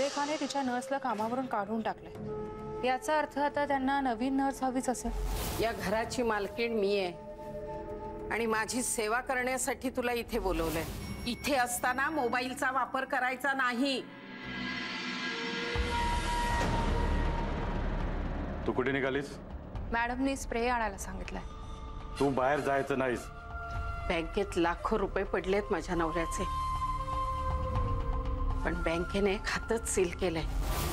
सुलेखाने तिच्या नर्सला कामावरून काढून टाकले। याचा अर्थ आता त्यांना नवीन नर्स हवीच असेल। या घराची मालकीण मी आहे आणि माझी सेवा करण्यासाठी तुला इथे बोलवलंय। इथे असताना मोबाईलचा वापर करायचा नाही। तू कुठे निघालीस? मॅडमनी स्प्रे आणायला सांगितलंय। तू बाहेर जायचं नाहीस। बँकेत लाखो रुपये पडलेत माझ्या नवऱ्याचे, पण बँकेने खातच सील केलंय।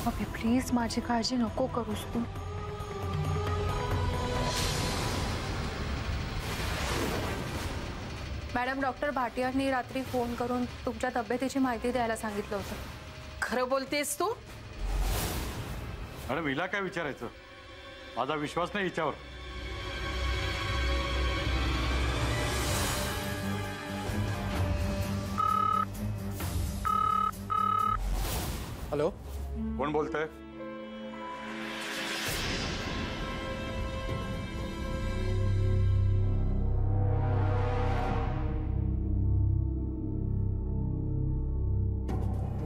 अबे प्लीज माझी काळजी नको करूस तू। मॅडम डॉक्टर भाटियांनी रात्री फोन करून तुमच्या तब्येतीची माहिती द्यायला सांगितलं होतं। खरं बोलतेस तू? मॅडम हिला काय विचारायचं? माझा विश्वास नाही हिच्यावर। हेलो, कोण बोलतंय?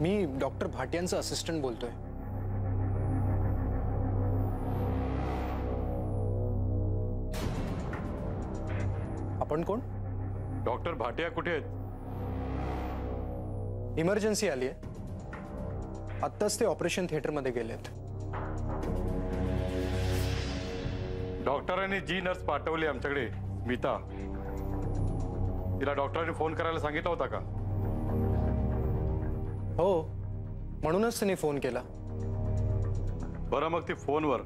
मी डॉक्टर भाटियांचा असिस्टंट बोलतोय। आपण कोण? डॉक्टर भाटिया कुठे आहेत? इमर्जन्सी आली आहे, आत्ताच ते ऑपरेशन थिएटर मध्ये गेलेत। डॉक्टरांनी जी नर्स पाठवली आमच्याकडे, मीता, तिला डॉक्टरांनी फोन करायला सांगितलं होता का? हो, म्हणूनच त्यांनी फोन केला। बरं मग ती फोनवर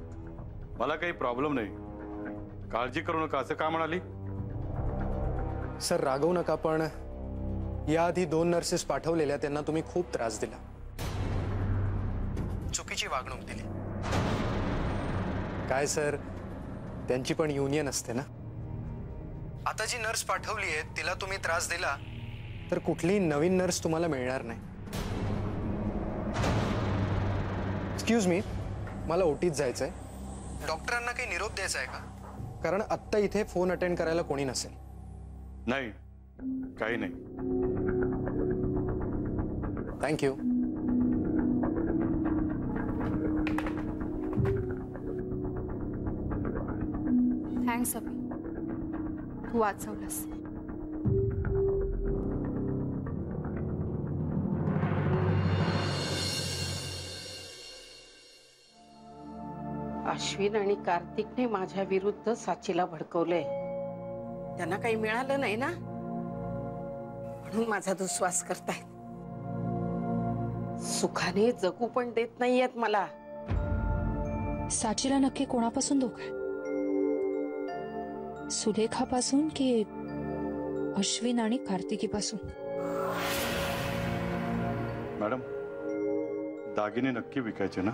मला काही प्रॉब्लेम नाही, काळजी करू नका असं का म्हणाली? सर रागवू नका, पण याआधी 2 नर्सेस पाठवलेल्या त्यांना तुम्ही खूप त्रास दिला, चुकीची वागणूक दिली। काय सर, त्यांची पण युनियन असते ना। आता जी नर्स पाठवली आहे तिला तुम्ही त्रास दिला तर कुठलीही नवीन नर्स तुम्हाला मिळणार नाही। एक्सक्यूज मी, मला ओटीत जायचंय। डॉक्टरांना काही निरोप द्यायचा आहे का? कारण आत्ता इथे फोन अटेंड करायला कोणी नसेल। नाही, काही नाही। थँक्यू। थँक्स अभि, तू वाचवलंस। अश्विन आणि कार्तिकने माझ्या विरुद्ध साचीला भडकवलंय। त्यांना काही मिळालं नाही ना, म्हणून माझा दुस्वास करतायत। सुखाने जगू पण देत नाहीयेत मला। साचीला नक्की कोणापासून धोका आहे? सुलेखापासून की अश्विन आणि कार्तिकीपासून? मॅडम, दागिने नक्की विकायचे ना?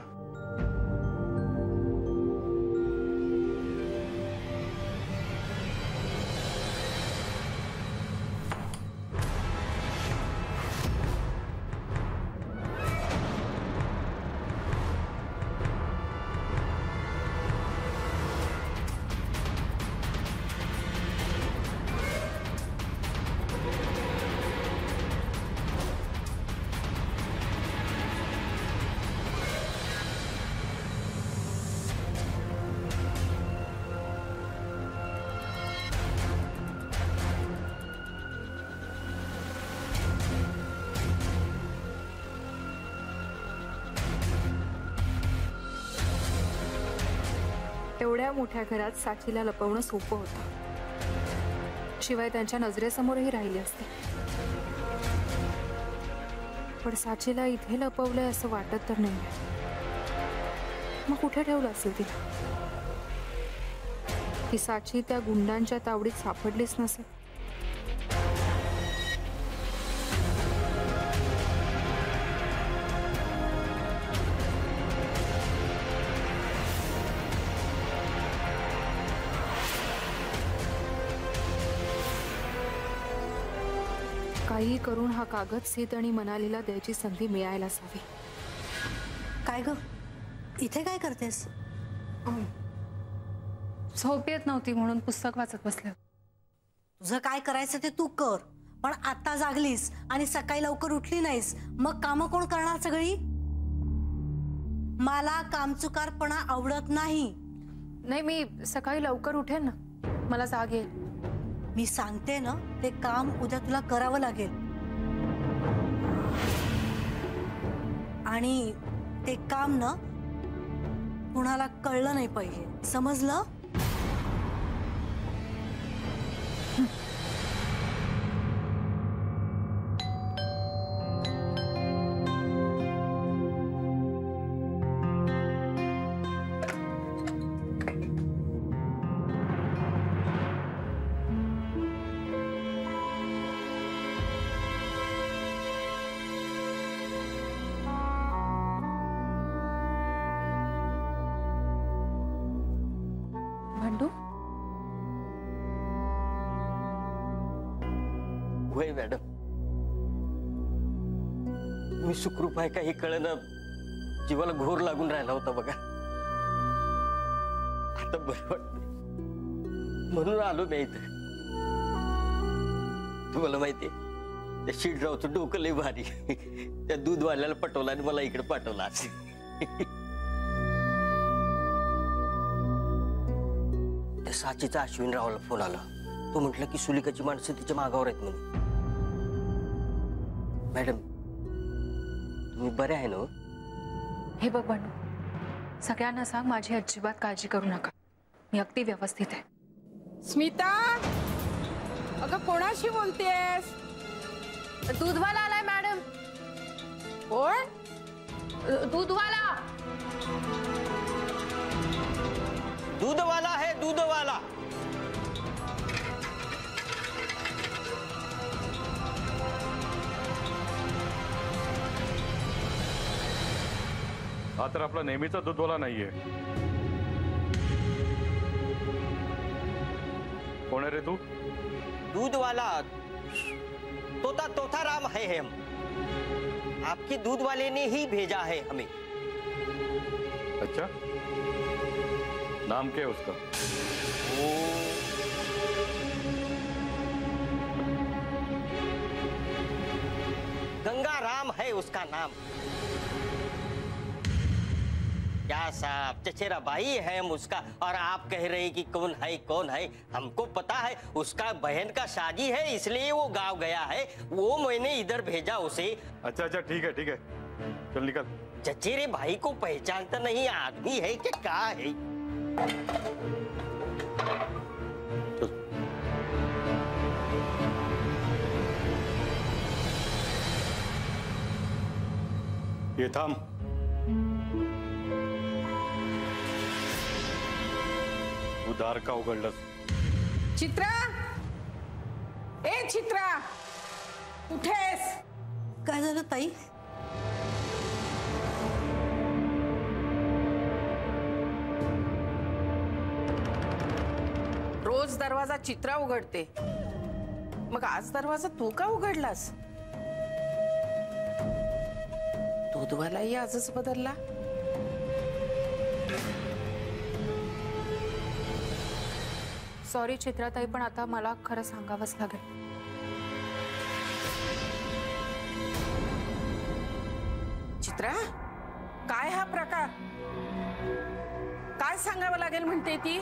एवढ्या मोठ्या घरात साचीला लपवणं सोपं होतं, शिवाय त्यांच्या नजरेसमोरही राहिली असते। पण साचीला इथे लपवलंय असं वाटत तर नाही। मग कुठे ठेवलं असेल तिला? की साची त्या गुंडांच्या तावडीत सापडलीच नसेल? काही करून हा कागद सीत आणि मनालीला द्यायची संधी मिळायलाच हवी। काय ग, इथे काय करतेस? झोप येत नव्हती म्हणून पुस्तक वाचत बसले। तुझं काय करायचं ते तू कर, पण आता जागलीस आणि सकाळी लवकर उठली नाहीस, मग कामं कोण करणार सगळी? मला कामचुकारपणा आवडत नाही. नाही, मी सकाळी लवकर उठेन ना, मला जाग येईल. मी सांगते ना, ते काम उद्या तुला करावं लागेल. आणि ते काम ना कुणाला कळलं नाही पाहिजे, समजलं? भांडू, वय मॅडम, मी सुखरूप आहे का हे कळणं जीवाला घोर लागून राहिला होता बघा. आता बरं वाटत म्हणून आलो मी इथं. तुम्हाला माहितीये, त्या शिडरावचं डोकं लय भारी. त्या दूधवाल्याला पटवलं आणि मला इकडे पाठवलं आज. त्या साचीचा अश्विनरावला फोन आला. तो म्हटलं की सुलिकाची माणसं तिच्या मागावर आहेत म्हणून. मॅडम, तुम्ही बरे आहे ना? हे बघ भांडू, सगळ्यांना सांग माझी अजिबात काळजी करू नका, मी अगदी व्यवस्थित आहे. स्मिता, अगं कोणाशी बोलतेस? दूधवाला आलाय मॅडम. कोण? दूधवाला. दूधवाला है, दूधवाला. हा तर आपला नेहमीचा दूधवाला नाहीये. कोण आहे रे तू? दूधवाला तोता तोता राम है हम. आपके दूध वाले ने ही भेजा है हमें. अच्छा, नाम क्या है उसका? गंगा राम है उसका नाम. क्या साहब, चचेरा भाई है हम उसका, और आप कह रहे हैं कि कौन है कौन है? हमको पता है उसका बहन का शादी है, इसलिए वो गांव गया है. वो मैंने इधर भेजा उसे. अच्छा अच्छा, ठीक है ठीक है, चल निकल. चचेरे भाई को पहचानता नहीं, आदमी है कि क्या है? चल. ये थांब. तू दार का उघडलंस? चित्रा, ए चित्रा, कुठेस? काय झालं ताई? रोज दरवाजा चित्रा उघडते, मग आज दरवाजा तू का उघडलास? दूधवालाही आजच बदलला. सॉरी चित्राताई, पण आता मला खरं सांगावंच लागेल. चित्रा, काय हा प्रकार? काय सांगावं लागेल म्हणते ती?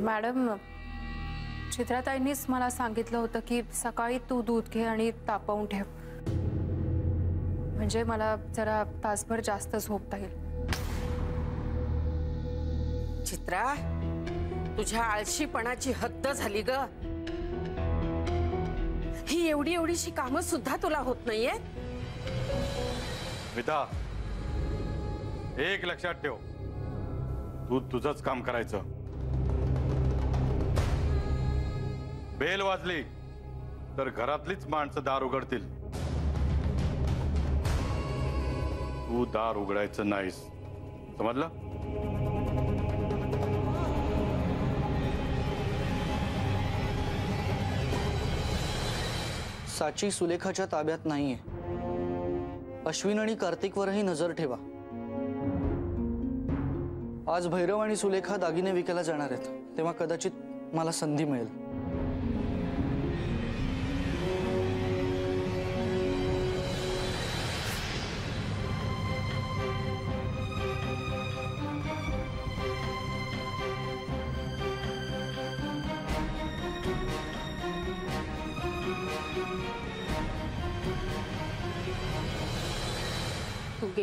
मॅडम, चित्राताईंनीच मला सांगितलं होतं की सकाळी तू दूध घे आणि तापवून ठेव, म्हणजे मला जरा तासभर जास्त झोपता येईल. चित्रा, तुझ्या आळशीपणाची हद्द झाली ग. ही एवढी एवढीशी कामं सुद्धा तुला होत नाहीये. विदा, एक लक्षात ठेव, तू तुझंच काम करायचं. बेल वाजली तर घरातलीच माणसं दार उघडतील. तू दार उघडायचं नाहीस, समजलं? साची सुलेखाच्या ताब्यात नाहीये. अश्विन आणि कार्तिकवरही नजर ठेवा. आज भैरव आणि सुलेखा दागिने विकायला जाणार आहेत, तेव्हा कदाचित मला संधी मिळेल.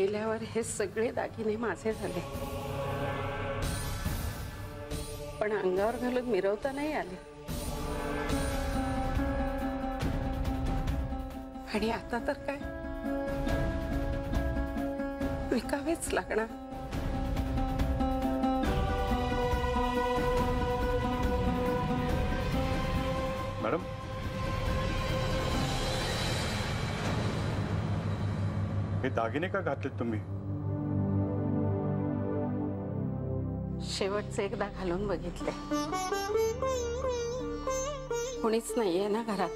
गेल्यावर हे सगळे दागिने माझे झाले, पण अंगावर घालून मिरवता नाही आले. आणि आता तर काय, विकावेच लागणार. मॅडम, हे दागिने का घातलेत तुम्ही? शेवटचे एकदा घालून बघितले. कोणीच नाहीये ना घरात.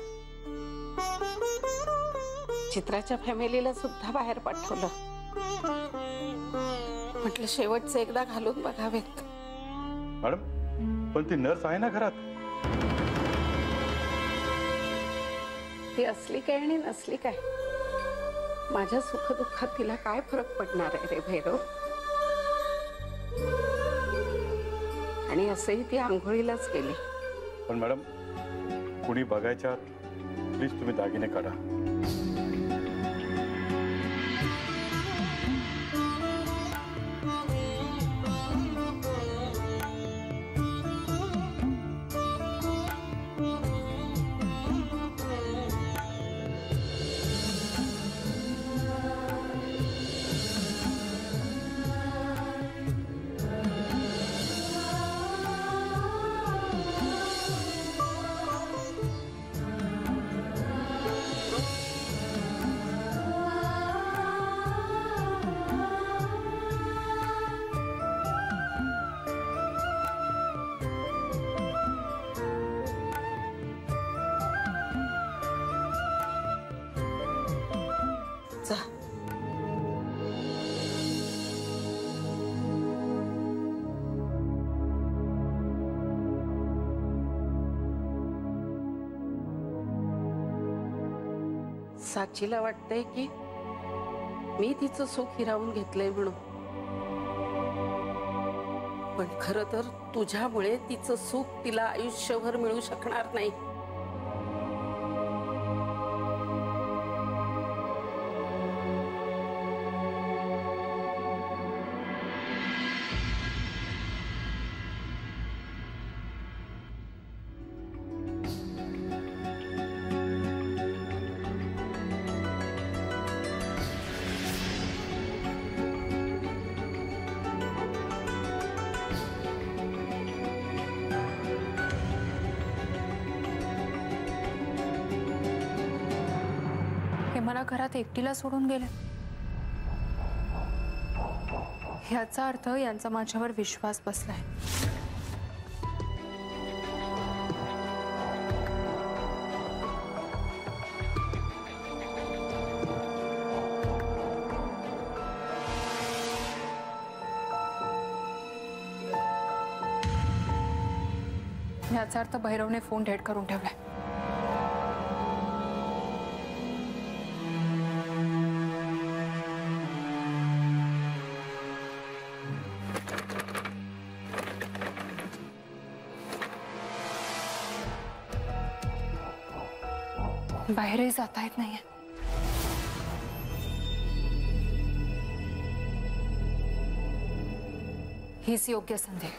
चित्राच्या फॅमिलीला सुद्धा बाहेर पाठवलं. म्हटलं शेवटचे एकदा घालून बघावेत. मॅडम, पण ती नर्स आहे ना घरात. ती असली काय आणि नसली काय, माझ्या सुखदुःखात तिला काय फरक पडणार आहे रे भैरव. आणि असंही ती आंघोळीलाच गेली. पण मॅडम, कुणी बघायच्या आत प्लीज तुम्ही दागिने काढा. जा. साक्षीला वाटतंय की मी तिचं सुख हिरावून घेतलंय म्हणून, पण खरं तर तुझ्यामुळे तिचं सुख तिला आयुष्यभर मिळू शकणार नाही. मला घरात एकटीला सोडून गेले. ह्याचा अर्थ यांचा माझ्यावर विश्वास बसलाय. ह्याचा अर्थ भैरवने फोन डेड करून ठेवलाय. बाहेरही जाता येत नाहीये. हीच योग्य संधी.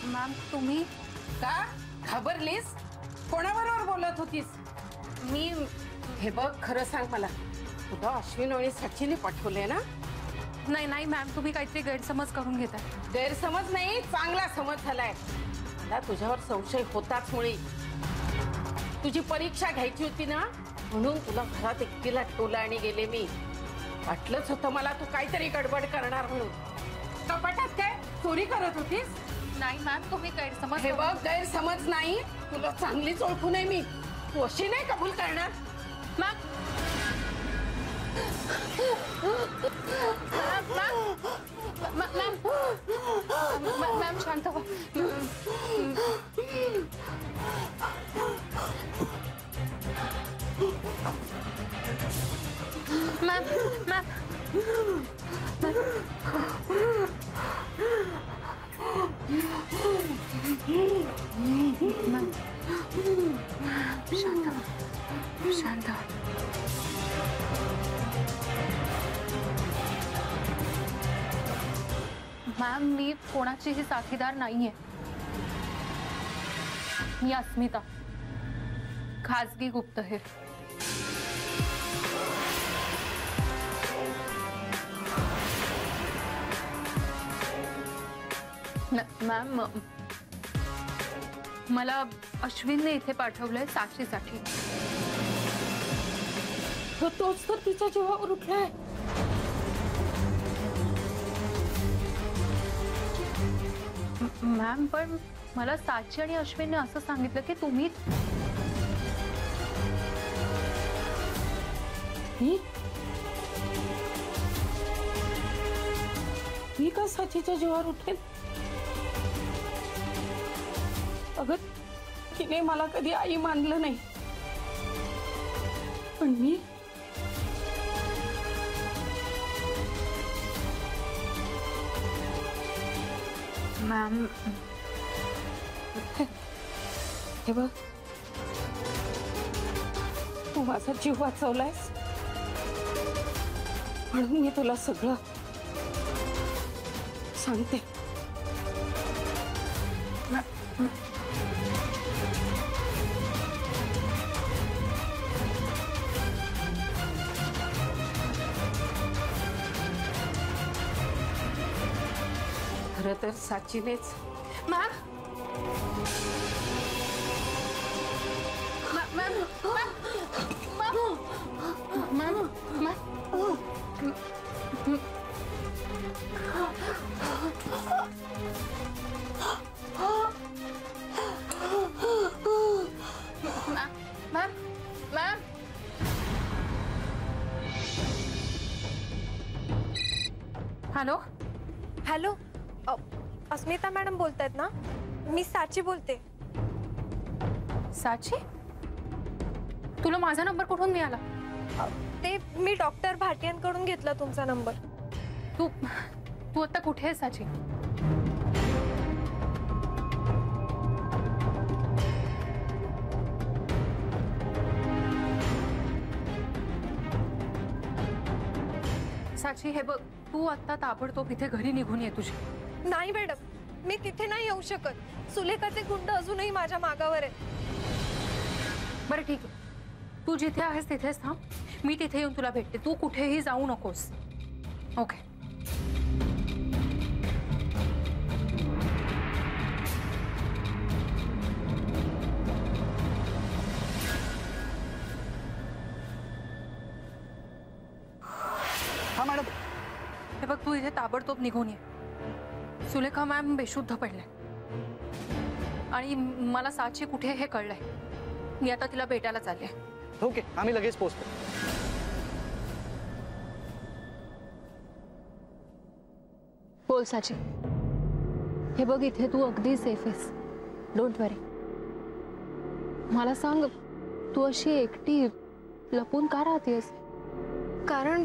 मॅम, तुम्ही का घाबरलीस? कोणाबरोबर बोलत होतीस? मी हे बघ, खरं सांग मला, तुला अश्विन आणि सचिनने पाठवले ना? नाही नाही मॅम, तुम्ही काहीतरी गैरसमज करून घेताय. गैरसमज नाही, चांगला समज झालाय. मला तुझ्यावर संशय होताच मुळी. तुझी परीक्षा घ्यायची होती ना, म्हणून तुला घरात एकटीला ठेवलं आणि गेले मी. वाटलंच होतं मला तू काहीतरी गडबड करणार म्हणून. कपाटात काय चोरी करत होतीस? नाही मॅम, तुम्ही गैरसमज. हे बघ, गैरसमज नाही, तुला चांगलीच ओळखू नये मी. तू अशी नाही कबूल करणार. मॅम मॅम शांत व्हा. मॅम मॅम शांत शांत. मॅम, मी कोणाचीही साथीदार नाहीये. मी अस्मिता, खाजगी गुप्तहेर. मॅम, मला अश्विनने इथे पाठवलंय साक्षीसाठी. तोच तर तिच्या जीवावर उठलाय. मॅम, पण मला साक्षी आणि अश्विनने असं सांगितलं की तुम्ही. मी का साक्षीच्या जीवावर उठेल? अगं, तिने मला कधी आई मानलं नाही, पण मी मॅम, हे बघ, तू माझा जीव वाचवलायस म्हणून मी तुला सगळं सांगते. खरं तर साक्षीनेच. Ma'am ma'am ma'am ma'am ma'am. Hello hello, Asmita madam बोलतायत ना? मी साची बोलते. साची, तुला माझा नंबर कुठून मिळाला? ते मी डॉक्टर भाटियांकडून घेतला तुमचा नंबर. तू तू आता कुठे आहे साची? साची, हे बघ, तू आता ताबडतोब इथे घरी निघून ये तुझी. नाही मॅडम, मी तिथे नाही येऊ शकत. सुलेखाचे गुंड अजूनही माझ्या मागावर आहेत. बरं ठीक आहे, तू जिथे आहेस तिथेच थांब. मी तिथे येऊन तुला भेटते. तू कुठेही जाऊ नकोस. ओके. हाँ मैडम. हे बघ, तू इथे ताबडतोब निघून ये. सुलेखा मॅम बेशुद्ध पडले आणि मला साची कुठे हे कळलंय. मी आता तिला भेटायला चालले. ओके, आम्ही लगेच पोहोचतो. बोल साची. हे बघ, इथे तू अगदी सेफ आहेस. डोंट वरी. मला सांग, तू अशी एकटी लपून का राहतेस? कारण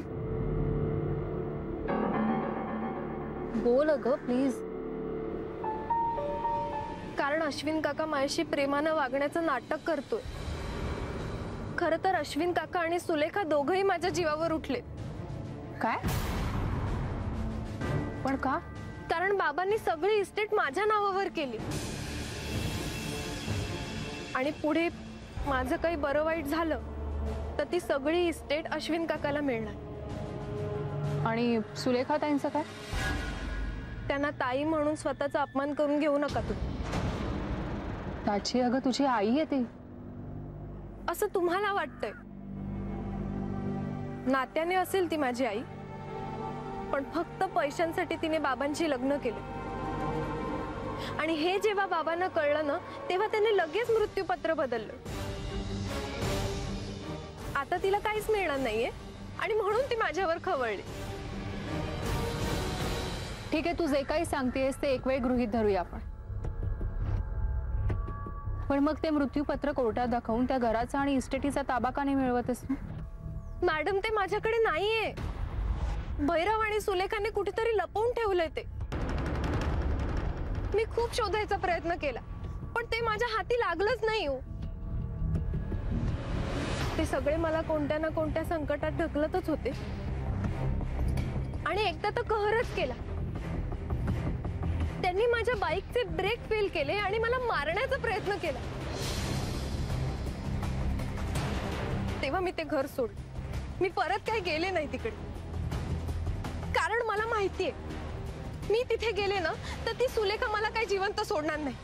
बोल अगं प्लीज. कारण अश्विन काका माझ्याशी प्रेमानं वागण्याचं नाटक करतोय. खरं तर अश्विन काका आणि सुलेखा दोघंही माझ्या जीवावर उठले. काय? पण का? कारण बाबांनी सगळी इस्टेट माझ्या नावावर केली आणि पुढे माझं काही बरं वाईट झालं तर ती सगळी इस्टेट अश्विन काकाला मिळणार. आणि सुलेखा ताईंचं काय? त्यांना ताई म्हणून स्वतःचा अपमान करून घेऊ नका तू. त्याची अगं तुझी आई आहे ती. असं तुम्हाला वाटतंय. नात्याने असेल ती माझी आई, पण फक्त पैशांसाठी तिने बाबांची लग्न केले. आणि हे जेव्हा बाबांना कळलं ना, तेव्हा त्याने लगेच मृत्यूपत्र बदललं. आता तिला काहीच मिळणार नाहीये आणि म्हणून ती माझ्यावर खवळली. ठीक आहे, तू जे काही सांगतेस ते एक वेळ गृहीत धरूया आपण. पण मग ते मृत्यूपत्र कोर्टात दाखवून त्या घराचा आणि इस्टेटीचा ताबा का नाही मिळवतेस? मॅडम, ते माझ्याकडे नाहीये. भैरव आणि सुलेखाने कुठेतरी लपवून ठेवलंय ते. मी खूप शोधायचा प्रयत्न केला, पण ते माझ्या हाती लागलंच नाही हो. ते सगळे मला कोणत्या ना कोणत्या संकटात ढकलतच होते. आणि एकदा तर कहरच केला. त्यांनी माझ्या बाईकचे ब्रेक फेल केले आणि मला मारण्याचा प्रयत्न केला. तेव्हा मी ते घर सोडलं. मी परत काही गेले नाही तिकडे, कारण मला माहितीये मी तिथे गेले ना तर ती सुलेखा मला काही जिवंत सोडणार नाही.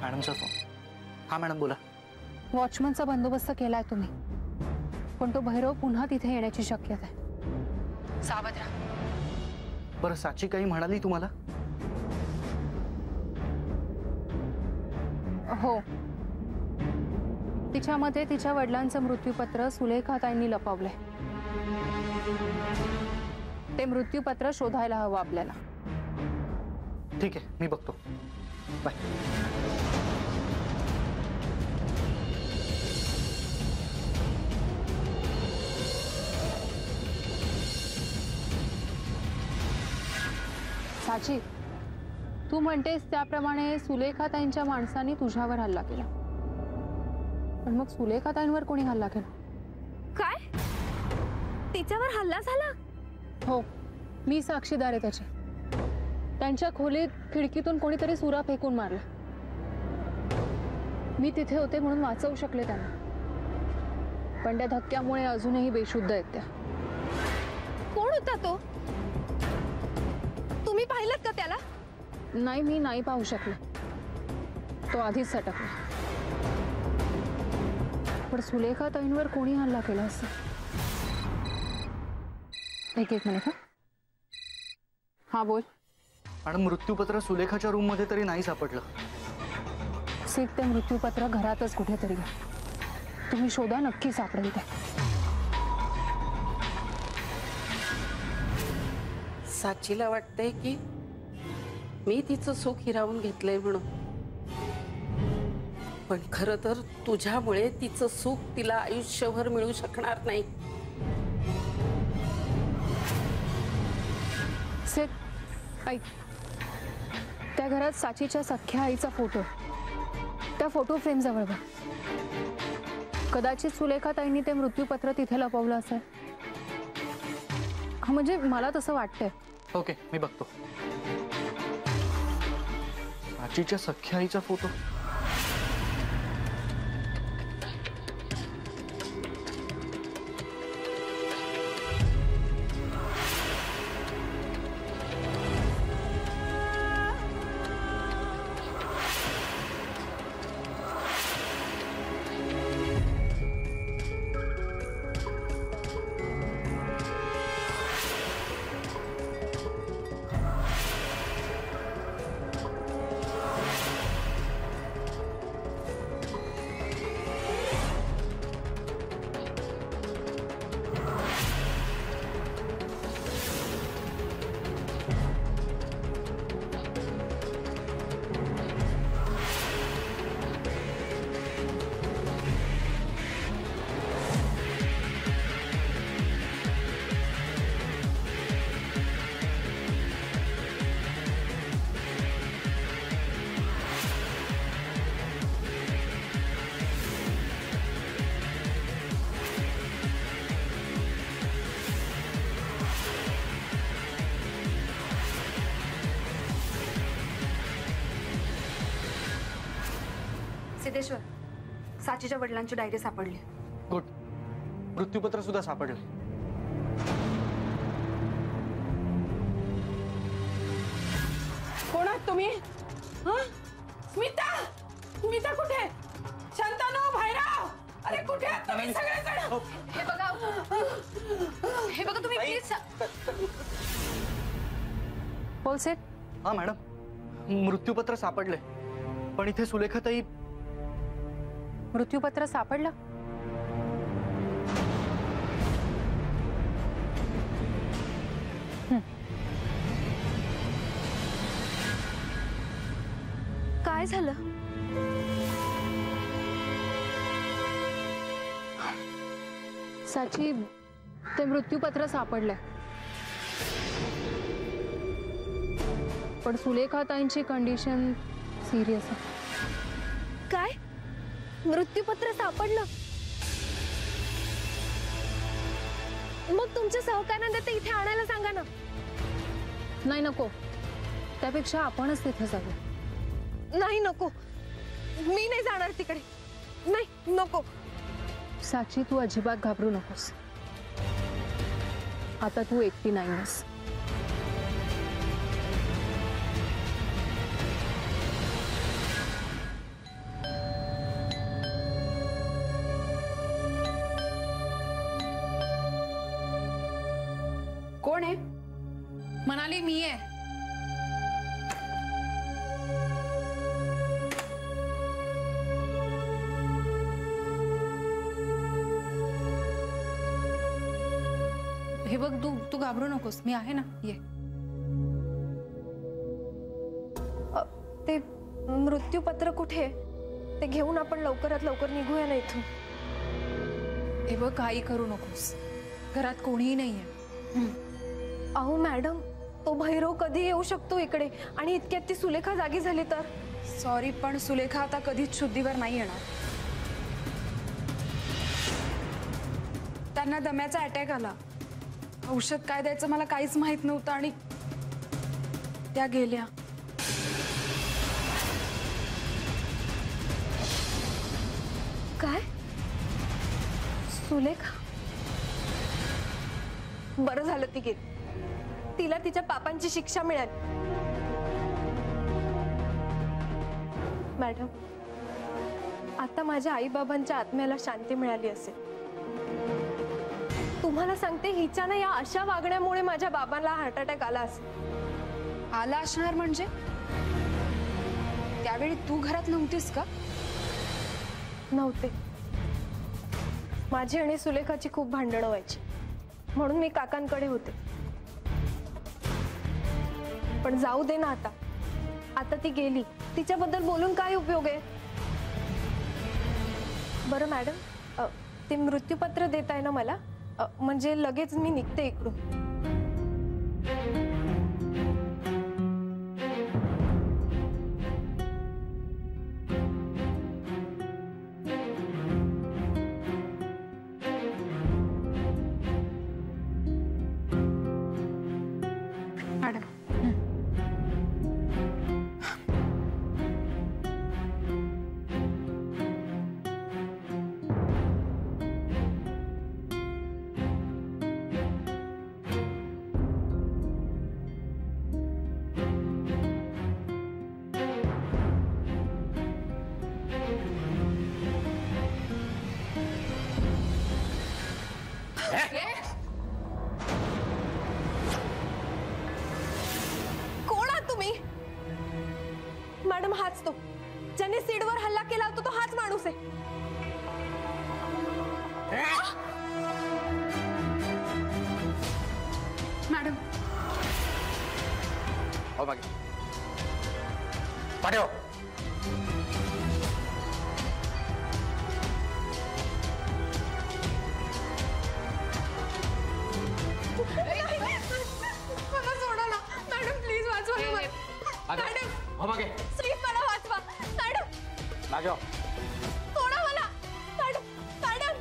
मॅडमचा फोन. हा मॅडम बोला. वॉचमनचा बंदोबस्त केलाय तुम्ही, पण तो भैरव पुन्हा तिथे येण्याची शक्यता आहे. सावध राहा. बरं, साची काही म्हणाली तुम्हाला? हो, तिच्या मते तिच्या वडिलांचं मृत्यूपत्र सुलेखा ताईंनी लपवलंय. ते मृत्यूपत्र शोधायला हवं आपल्याला. ठीक आहे, मी बघतो. बाय. साची, तू म्हणतेस त्याप्रमाणे सुलेखा ताईंच्या माणसांनी तुझ्यावर हल्ला केला, पण मग सुलेखा ताईंवर कोणी हल्ला केला? काय? तिच्यावर हल्ला झाला? हो, मी साक्षीदार आहे त्याची. त्यांच्या खोलीत खिडकीतून कोणीतरी सुरा फेकून मारला. मी तिथे होते म्हणून वाचवू शकले त्यांना, पण त्या धक्क्यामुळे अजूनही बेशुद्ध आहेत त्या. कोण होता तो? तुम्ही पाहिलं का त्याला? नाही, मी नाही पाहू शकले. तो आधीच सटकला. पण सुलेखा ताईंवर कोणी हल्ला केला असं? एक मिनिट. हा बोल. मॅडम, मृत्यूपत्र सुलेखाच्या रूम मध्ये तरी नाही सापडलं. सिक, ते मृत्यूपत्र घरातच कुठेतरी. तुम्ही शोधा, नक्की सापडेल ते. साचीला वाटतंय की मी तिचं सुख हिरावून घेतलंय म्हणून, पण खरं तर तुझ्यामुळे तिचं सुख तिला आयुष्यभर मिळू शकणार नाही. सिक, ऐक. त्या घरात साचीच्या सख्ख्या आईचा फोटो, त्या फोटो फ्रेम जवळ बघ. कदाचित सुलेखा ताईंनी ते मृत्यूपत्र तिथे लपवलं असेल. म्हणजे मला तसं वाटतंय. ओके, मी बघतो. साचीच्या सख्ख्या आईचा फोटो. सिद्धेश्वर, साचीच्या वडिलांची डायरी सापडली. गुड. मृत्यूपत्र सुद्धा सापडलं. कोण आहात तुम्ही? हं? स्मिता, स्मिता कुठे? शांतनो, भैरव, अरे कुठे आहात तुम्ही सगळेजण? हे बघा तुम्ही प्लीज. बोलसेट. हा मॅडम, मृत्यूपत्र सापडलंय, पण इथे सुलेखाताई. मृत्यूपत्र सापडलं? काय झालं? साची, ते मृत्यूपत्र सापडलंय, पण सुलेखाताईंची कंडिशन सिरियस आहे. काय? मृत्यूपत्र सापडलं? मग तुमच्या सहकार्यांना ते इथे आणायला सांगा ना. नाही, नको. त्यापेक्षा आपणच तिथे जाऊ. नाही, नको. मी नाही जाणार तिकडे. नाही, नको. साची, तू अजिबात घाबरू नकोस. आता तू एकटी नाहीस. कोण आहे? म्हणाली मी आहे. हे बघ, तू घाबरू नकोस, मी आहे ना, ये. ते मृत्यूपत्र कुठे आहे? ते घेऊन आपण लवकरात लवकर निघूया ना इथून. हे बघ, काही करू नकोस, घरात कोणीही नाहीये. अहो मॅडम, तो भैरव कधी येऊ शकतो इकडे, आणि इतक्यात ती सुलेखा जागी झाली तर? सॉरी, पण सुलेखा आता कधीच शुद्धीवर नाही येणार. त्यांना दम्याचा अटॅक आला. औषध काय द्यायचं मला काहीच माहित नव्हतं, आणि त्या गेल्या. काय? सुलेखा? बरं झालं ती गेली. तिला तिच्या पापांची शिक्षा मिळाली. मॅडम, आता माझ्या आई बाबांच्या आत्म्याला शांती मिळाली असेल. तुम्हाला सांगते, हिच्यानं या अशा वागण्यामुळे माझ्या बाबांना हार्ट अटॅक आला असेल. आला असणार म्हणजे? त्यावेळी तू घरात नव्हतीस का? नव्हते. माझी आणि सुलेखाची खूप भांडणं व्हायची, म्हणून मी काकांकडे होते. पण जाऊ दे ना आता. आता ती गेली, तिच्याबद्दल बोलून काय उपयोग आहे? बरं मॅडम, ते मृत्यूपत्र देताय ना मला, म्हणजे लगेच मी निघते इकडून. मॅडम, कोण आहात तुम्ही? मॅडम, हाच तो ज्याने सीडवर हल्ला केला होता, तो हाच माणूस आहे. मॅडम, हो मागे पाठव. मला सोडा ना मॅडम, प्लीज वाचवा ना मला. मॅडम, हो मागे प्लीज मला वाचवा. मॅडम, मागे हो. सोडा मला. मॅडम, मॅडम,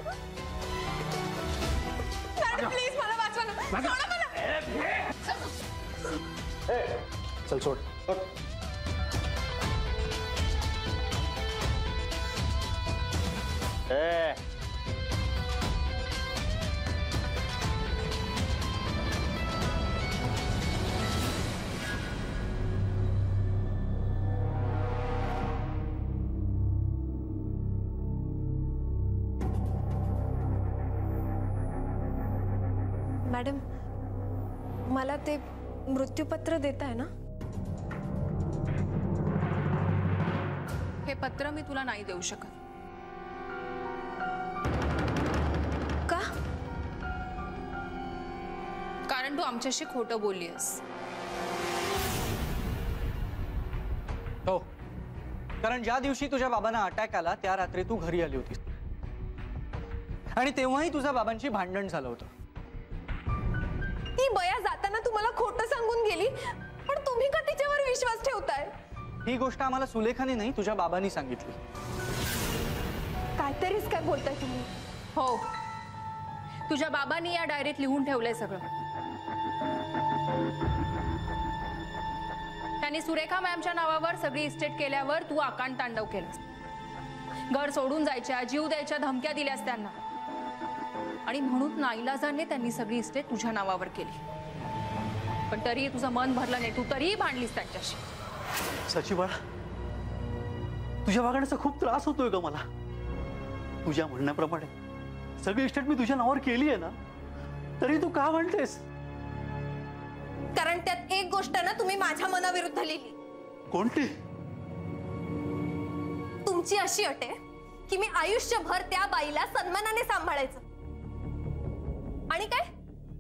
मॅडम, प्लीज मला वाचवा ना. सोडा मला. चल सोड. ए, मॅडम मला ते मृत्यूपत्र देत आहे ना? हे पत्र मी तुला नाही देऊ शकत. का? कारण तू आमच्याशी खोटं बोललीस. हो, कारण ज्या दिवशी तुझ्या बाबांना अटॅक आला त्या रात्री तू घरी आली होतीस आणि तेव्हाही तुझ्या बाबांशी भांडण झालं होतं. ती बया जाताना तुम्हाला खोटं सांगून गेली, पण तुम्ही का तिच्यावर विश्वास ठेवताय? ही गोष्ट आम्हाला सुलेखाने नाही तुझ्या बाबांनी सांगितली. काहीतरीच काय बोलताय तुम्ही? हो, तुझ्या बाबांनी या डायरीत लिहून ठेवलंय सगळं. त्यांनी सुरेखा मॅमच्या नावावर सगळी इस्टेट केल्यावर तू आकांड तांडव केलंस. घर सोडून जायच्या, जीव द्यायच्या धमक्या दिल्यास त्यांना, आणि म्हणून नाईलाजाने त्यांनी सगळी इस्टेट तुझ्या नावावर केली. पण तरीही तुझं मन भरलं नाही, तू तरीही भांडलीस त्यांच्याशी. सची बाळा, तुझ्या वागण्याचा खूप त्रास होतोय ग मला. तुझ्या म्हणण्याप्रमाणे सगळी इस्टेट मी तुझ्या नावावर केली आहे ना, तरी तू का म्हणतेस? कारण त्यात एक गोष्ट ना तुम्ही माझ्या मनाविरुद्ध लिहिली. कोणती? तुमची अशी अट आहे की मी आयुष्यभर त्या बाईला सन्मानाने सांभाळायचं आणि काय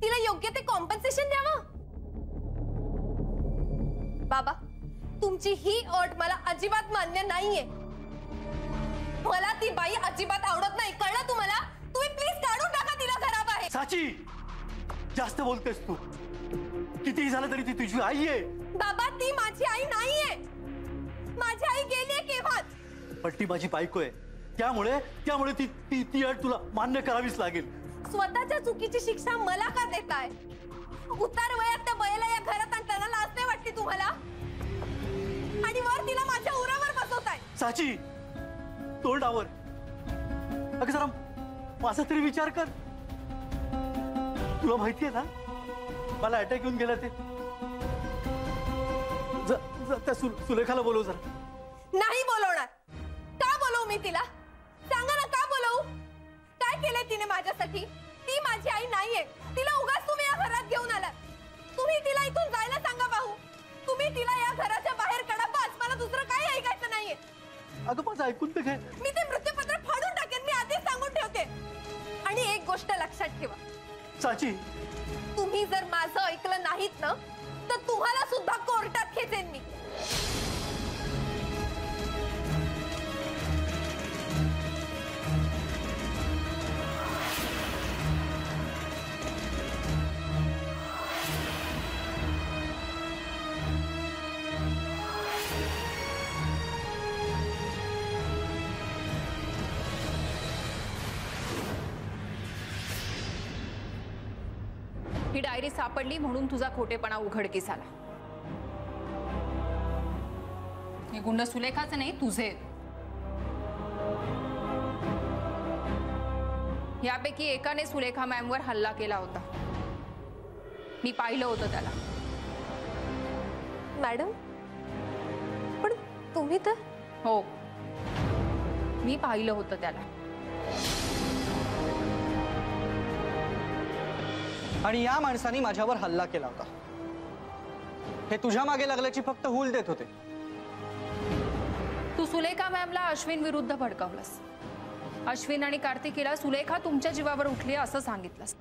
तिला योग्य ते कॉम्पन्सेशन द्यावं. बाबा, तुमची ही अट मला अजिबात मान्य नाहीये. मला ती बाई अजिबात आवडत नाही, कळलं तुम्हाला? तुम्ही प्लीज काढून टाका तिला घराबाहेर. साची, जास्त बोलतेस तू. कितीही झालं तरी ती तुझी आई आहे. बाबा, ती माझी आई नाहीये. माझी आई गेलीये केव्हाच. पण ती माझी बायको आहे, त्यामुळे ती ती ती अट तुला मान्य करावीच लागेल. स्वतःच्या चुकीची शिक्षा मला का देताय? उतार वयात त्या बयाला या घरात आणताना लाज नाही वाटते तुम्हाला? आणि वर तिला माझ्या उरावर बसवताय. साची, तोंडावर. अगं जरा माझा तरी विचार कर. तुला माहितीये ना मला अटॅक येऊन गेला ते. त्या सुलेखाला बोलव जरा. नाही बोलवणार. का बोलवू मी तिला? सांगा ना, का बोलवू? काय केलंय तिने माझ्यासाठी? ती माझी आई नाहीये. तिला उगाच तुम्ही या घरात घेऊन आलात. तुम्ही तिला इथून जायला सांगा भाऊ. तुम्ही तिला या घराच्या बाहेर काढा, बस. मला दुसरं काही ऐकायचं नाहीये. अगं माझं ऐकून तर घे. मी ते मृत्यूपत्र फाडून टाकेन, मी आधीच सांगून ठेवते. आणि एक गोष्ट लक्षात ठेवा, साची, तुम्ही जर माझं ऐकलं नाहीत ना, तर तुम्हाला सुद्धा कोर्टात खेचेन मी. ही डायरी सापडली म्हणून तुझा खोटेपणा उघडकीस आला. हे गुंड सुलेखाचे नाही, तुझे. यापैकी एकाने सुलेखा मॅमवर हल्ला केला होता. मी पाहिलं होतं त्याला. मॅडम, पण तुम्ही तर. हो, मी पाहिलं होतं त्याला. आणि या माणसाने माझ्यावर हल्ला केला होता. हे तुझ्या मागे लागल्याची फक्त हूल देत होते. तू सुलेखा मॅमला अश्विन विरुद्ध भडकावलंस. अश्विन आणि कार्तिकीला सुलेखा तुमच्या जीवावर उठली असं सांगितलंस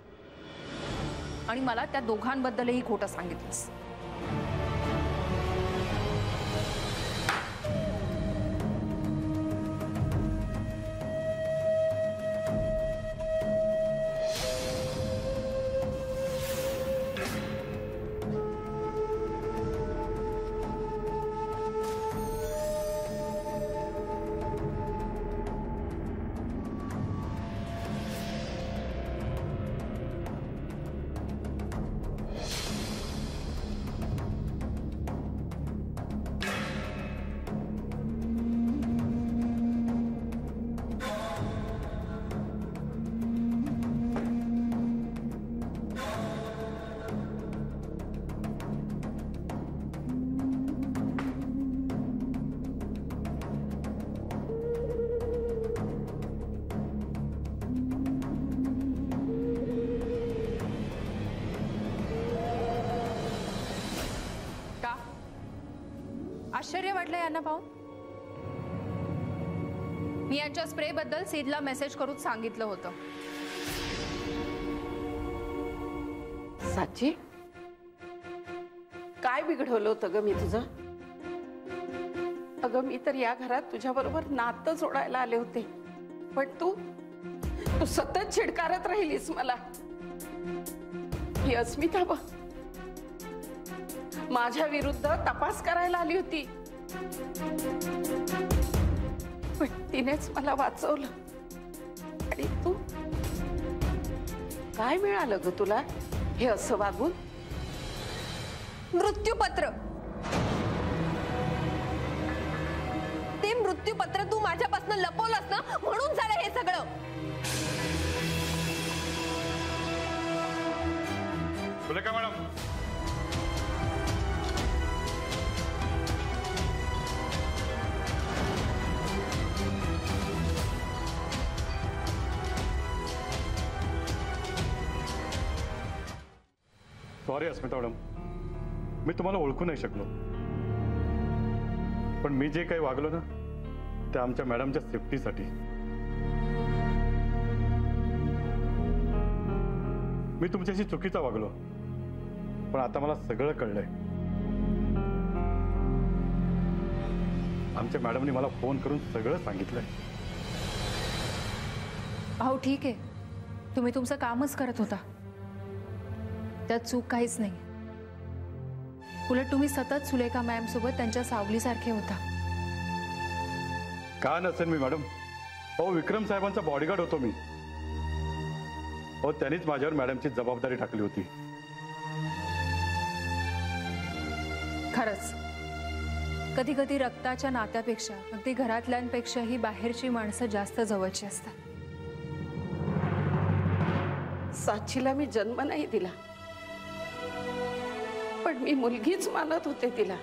आणि मला त्या दोघांबद्दलही खोटं सांगितलंस. आश्चर्य वाटलं यांना पाहून? मी यांच्या स्प्रे बद्दल सीडला मेसेज करून सांगितलं होतं. साची, काय बिघडवलं होतं ग मी तुझं? अगं मी तर या घरात तुझ्या बरोबर नातं जोडायला आले होते, पण तू सतत छिडकारत राहिलीस मला. ही अस्मिता बघ, माझ्या विरुद्ध तपास करायला आली होती, पण तिनेच मला वाचवलं. आणि तू, काय मिळालं ग तुला हे असं वागून? मृत्यूपत्र. ते मृत्यूपत्र तू माझ्यापासून लपवलंस ना, म्हणून झालं हे सगळं. सुलेखा मॅडम, सॉरी अस्मिता मॅडम, मी तुम्हाला ओळखू नाही शकलो. पण मी जे काही वागलो ना, ते आमच्या मॅडमच्या सेफ्टीसाठी. मी तुमच्याशी चुकीचा वागलो, पण आता मला सगळं कळलंय. आमच्या मॅडमनी मला फोन करून सगळं सांगितलंय. अहो ठीक आहे, तुम्ही तुमचं कामच करत होता, त्यात चूक काहीच नाही. उलट तुम्ही सतत सुलेखा मॅम सोबत त्यांच्या सावलीसारखे होता. का नसेल मी मॅडम? अहो विक्रम साहेबांचा बॉडीगार्ड होतो मी. अहो त्यांनीच माझ्यावर मॅडमची जबाबदारी टाकली होती. खरंच कधी कधी रक्ताच्या नात्यापेक्षा अगदी घरातल्यांपेक्षाही बाहेरची माणसं जास्त जवळची असतात. साचीला मी जन्म नाही दिला, पण मी मुलगीच मानत होते तिला.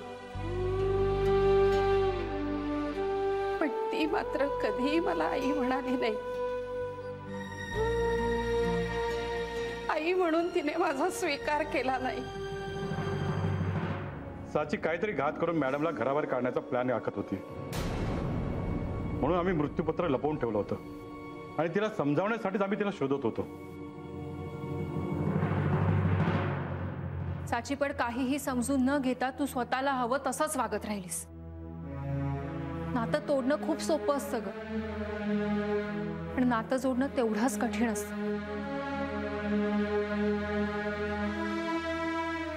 पण ती मात्र कधीही मला आई म्हणाली नाही. आई म्हणून तिने माझा स्वीकार केला नाही. साची काहीतरी घात करून मॅडमला घराबाहेर काढण्याचा प्लॅन आखत होती, म्हणून आम्ही मृत्यूपत्र लपवून ठेवलं होतं आणि तिला समजावण्यासाठीच आम्ही तिला शोधत होतो. साची, पण काहीही समजून न घेता तू स्वतःला हवं तसंच वागत राहिलीस. नातं तोडणं खूप सोपं असतं ग, पण नातं जोडणं तेवढंच कठीण असतं.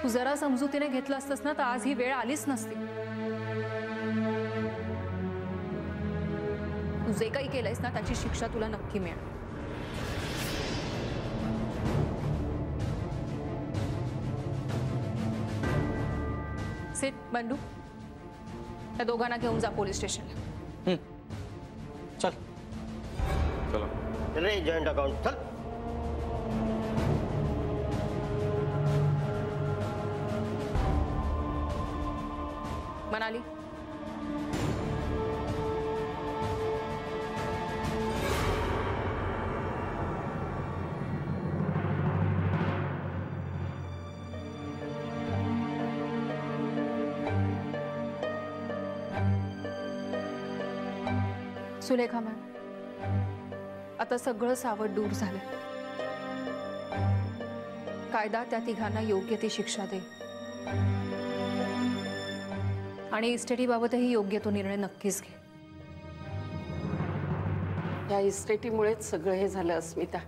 तू जरा समजुतीने घेतलं असतंस ना, तर आज ही वेळ आलीच नसती. तू जे काही केलंयस ना, त्याची शिक्षा तुला नक्की मिळेल. सिट बंडू, त्या दोघांना घेऊन जा पोलीस स्टेशनला. चल चला रे जॉइंट अकाउंट चल. मनाली, सुलेखा मॅम, आता सगळं सावट दूर झालं. कायदा त्या तिघांना योग्य ती शिक्षा दे आणि इस्टेटीबाबतही योग्य तो निर्णय नक्कीच घे. या इस्टेटीमुळेच सगळं हे झालं अस्मिता.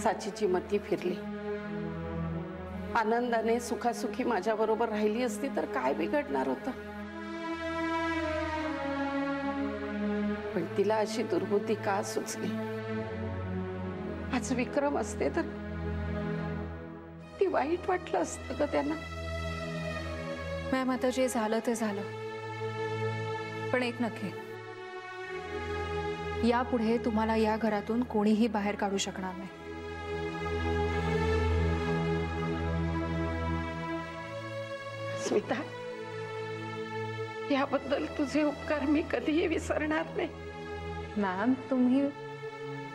साचीची मती फिरली. आनंदाने सुखासुखी माझ्या बरोबर राहिली असती तर काय बिघडणार होतं. पण तिला अशी दुर्बुद्धी का सुचली? आज विक्रम असते तर ती वाईट वाटलं असतं का त्यांना? मॅम, आता जे झालं ते झालं, पण एक नक्की, यापुढे तुम्हाला या घरातून कोणीही बाहेर काढू शकणार नाही. स्मिता, याबद्दल तुझे उपकार मी कधीही विसरणार नाही. मॅम, तुम्ही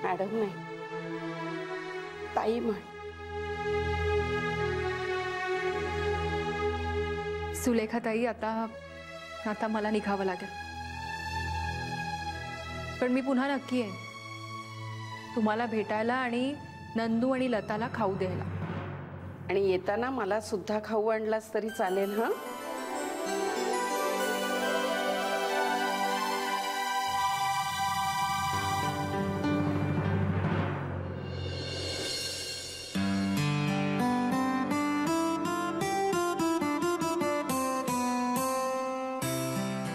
मॅडम नाही, ताई म्हण. सुलेखाताई, आता मला निघावं लागेल, पण मी पुन्हा नक्की आहे तुम्हाला भेटायला आणि नंदू आणि लताला खाऊ द्यायला. आणि येताना मला सुद्धा खाऊ आणलास तरी चालेल. हा,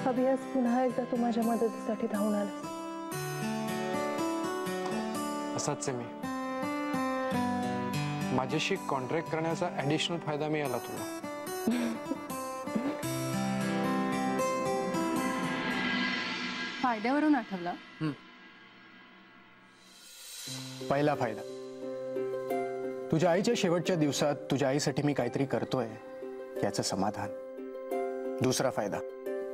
अभियास पुन्हा एकदा तू माझ्या मदतीसाठी धावून आलास. असाच आहे मी. माझ्याशी कॉन्ट्रॅक्ट करण्याचा ऍडिशनल फायदा मिळाला तुला. फायद्यावरून आठवलं. पहिला फायदा, तुझ्या आईच्या शेवटच्या दिवसात तुझ्या आईसाठी मी काहीतरी करतोय याचं समाधान. दुसरा फायदा,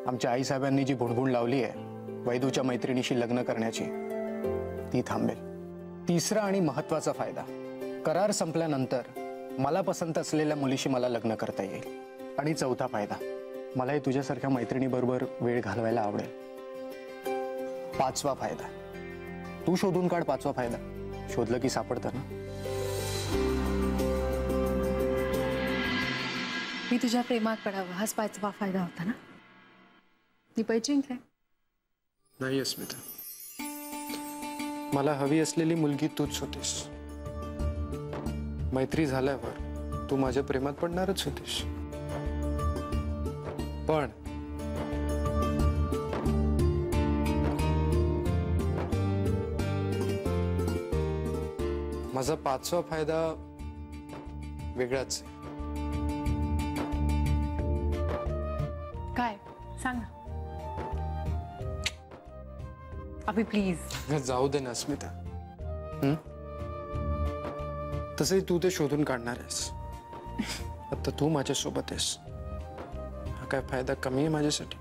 आमच्या आई साहेबांनी जी भुणभुण लावली आहे वैदूच्या मैत्रिणीशी लग्न करण्याची, ती थांबेल. तिसरा आणि महत्वाचा फायदा, करार संपल्यानंतर मला पसंत असलेल्या मुलीशी मला लग्न करता येईल. आणि चौथा फायदा, मलाही तुझ्यासारख्या मैत्रिणीबरोबर वेळ घालवायला आवडेल. पाचवा फायदा, तू शोधून काढ पाचवा फायदा. शोधलं की सापडतं ना. मी तुझ्या प्रेमात पडावं हाच पाचवा फायदा होता ना. ती पै जिंकले. नाही अस्मिता, मला हवी असलेली मुलगी तूच होतीस. मैत्री झाल्यावर तू माझ्या प्रेमात पडणारच होतीस. पण माझा पाचवा फायदा वेगळाच आहे. काय सांग ना अभि, प्लीज. जाऊ दे ना अस्मिता. तसंही तू ते शोधून काढणार आहेस. आता तू माझ्यासोबत आहेस, हा काय फायदा कमी आहे माझ्यासाठी?